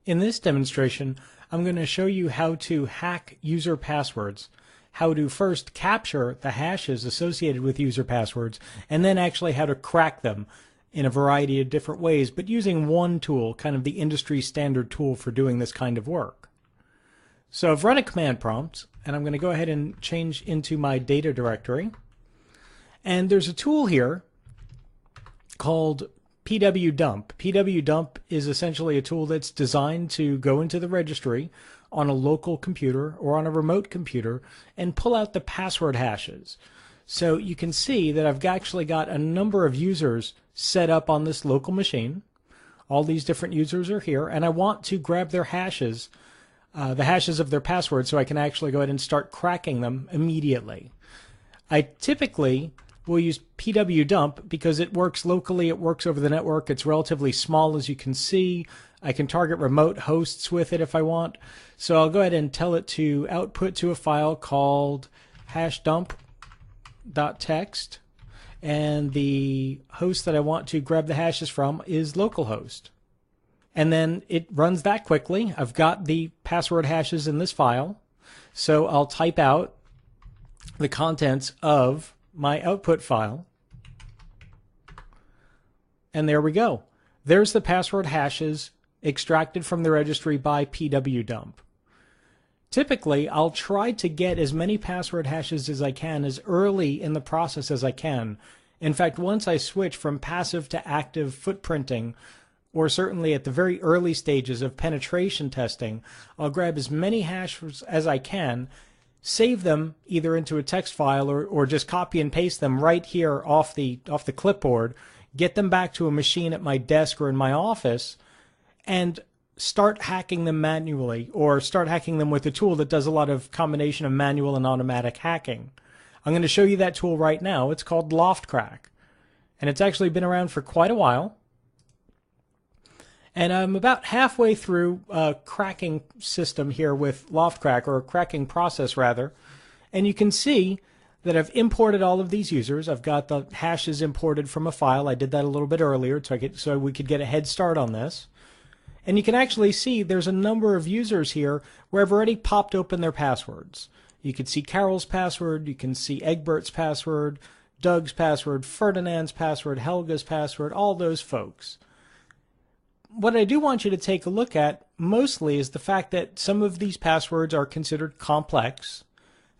In this demonstration, I'm going to show you how to hack user passwords, how to first capture the hashes associated with user passwords, and then actually how to crack them in a variety of different ways, but using one tool, kind of the industry standard tool for doing this kind of work. So I've run a command prompt, and I'm going to go ahead and change into my data directory. And there's a tool here called pwdump. Pwdump is essentially a tool that's designed to go into the registry on a local computer or on a remote computer and pull out the password hashes. So you can see that I've actually got a number of users set up on this local machine. All these different users are here, and I want to grab their hashes, the hashes of their passwords, so I can actually go ahead and start cracking them immediately. I typically will use pwdump because it works locally, it works over the network, it's relatively small as you can see. I can target remote hosts with it if I want. So I'll go ahead and tell it to output to a file called hashdump.txt, and the host that I want to grab the hashes from is localhost. And then it runs that quickly. I've got the password hashes in this file, so I'll type out the contents of my output file, and there we go. There's the password hashes extracted from the registry by pwdump. Typically, I'll try to get as many password hashes as I can as early in the process as I can. In fact, once I switch from passive to active footprinting, or certainly at the very early stages of penetration testing, I'll grab as many hashes as I can, save them either into a text file or just copy and paste them right here off the clipboard, get them back to a machine at my desk or in my office, and start hacking them manually, or start hacking them with a tool that does a lot of combination of manual and automatic hacking. I'm going to show you that tool right now. It's called LoftCrack, and it's actually been around for quite a while. And I'm about halfway through a cracking system here with LoftCrack, or a cracking process rather. And you can see that I've imported all of these users. I've got the hashes imported from a file. I did that a little bit earlier so we could get a head start on this. And you can actually see there's a number of users here where I've already popped open their passwords. You can see Carol's password, you can see Egbert's password, Doug's password, Ferdinand's password, Helga's password, all those folks. What I do want you to take a look at mostly is the fact that some of these passwords are considered complex.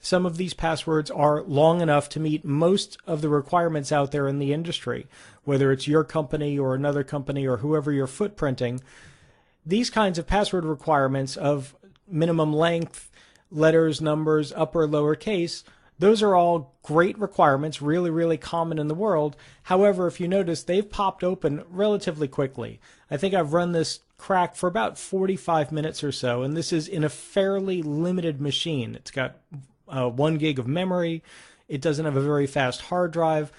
Some of these passwords are long enough to meet most of the requirements out there in the industry, whether it's your company or another company or whoever you're footprinting. These kinds of password requirements of minimum length, letters, numbers, upper, lower case, those are all great requirements, really, really common in the world. However, if you notice, they've popped open relatively quickly. I think I've run this crack for about 45 minutes or so, and this is in a fairly limited machine. It's got 1 gig of memory. It doesn't have a very fast hard drive.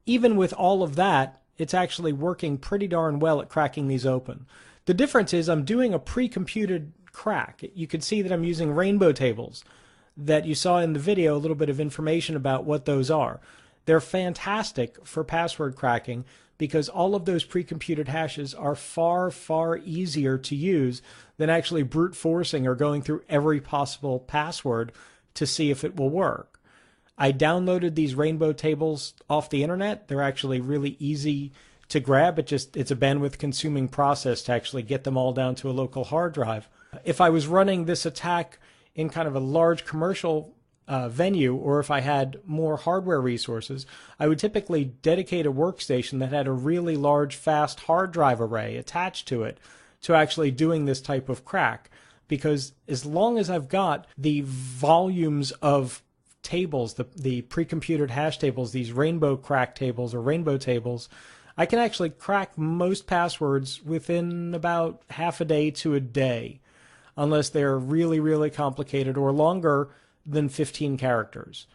Even with all of that, it's actually working pretty darn well at cracking these open. The difference is I'm doing a pre-computed crack. You can see that I'm using rainbow tables that you saw in the video, a little bit of information about what those are. They're fantastic for password cracking because all of those pre-computed hashes are far, far easier to use than actually brute forcing or going through every possible password to see if it will work. I downloaded these rainbow tables off the internet. They're actually really easy to grab. It's a bandwidth consuming process to actually get them all down to a local hard drive. If I was running this attack in kind of a large commercial venue, or if I had more hardware resources, I would typically dedicate a workstation that had a really large, fast hard drive array attached to it to actually doing this type of crack. Because as long as I've got the volumes of tables, the pre-computed hash tables, these rainbow crack tables or rainbow tables, I can actually crack most passwords within about half a day to a day, unless they're really, really complicated or longer than 15 characters.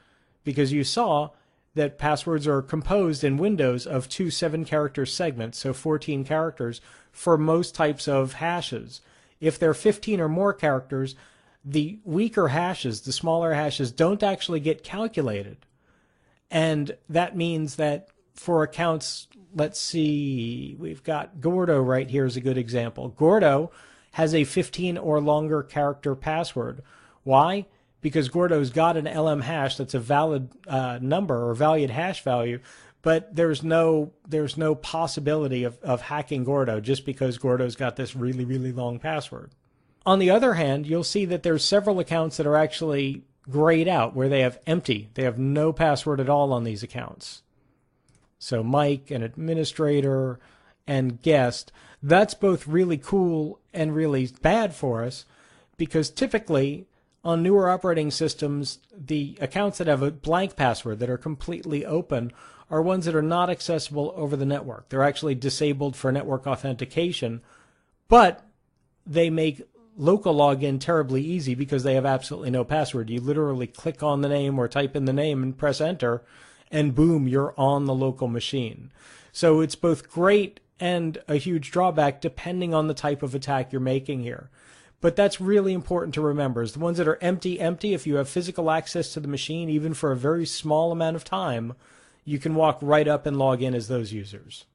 Because you saw that passwords are composed in Windows of 2 7-character segments, so 14 characters, for most types of hashes. If they're 15 or more characters, the weaker hashes, the smaller hashes, don't actually get calculated. And that means that for accounts, let's see, we've got Gordo right here is a good example. Gordo has a 15 or longer character password. Why? Because Gordo's got an LM hash that's a valid number or valued hash value, but there's no possibility of hacking Gordo just because Gordo's got this really, really long password. On the other hand, you'll see that there's several accounts that are actually grayed out where they have empty. They have no password at all on these accounts. So Mike, an administrator, and guest, that's both really cool and really bad for us because typically on newer operating systems, the accounts that have a blank password that are completely open are ones that are not accessible over the network. They're actually disabled for network authentication, but they make local login terribly easy because they have absolutely no password. You literally click on the name or type in the name and press enter, and boom, you're on the local machine. So it's both great and a huge drawback depending on the type of attack you're making here. But that's really important to remember, is the ones that are empty, if you have physical access to the machine, even for a very small amount of time, you can walk right up and log in as those users.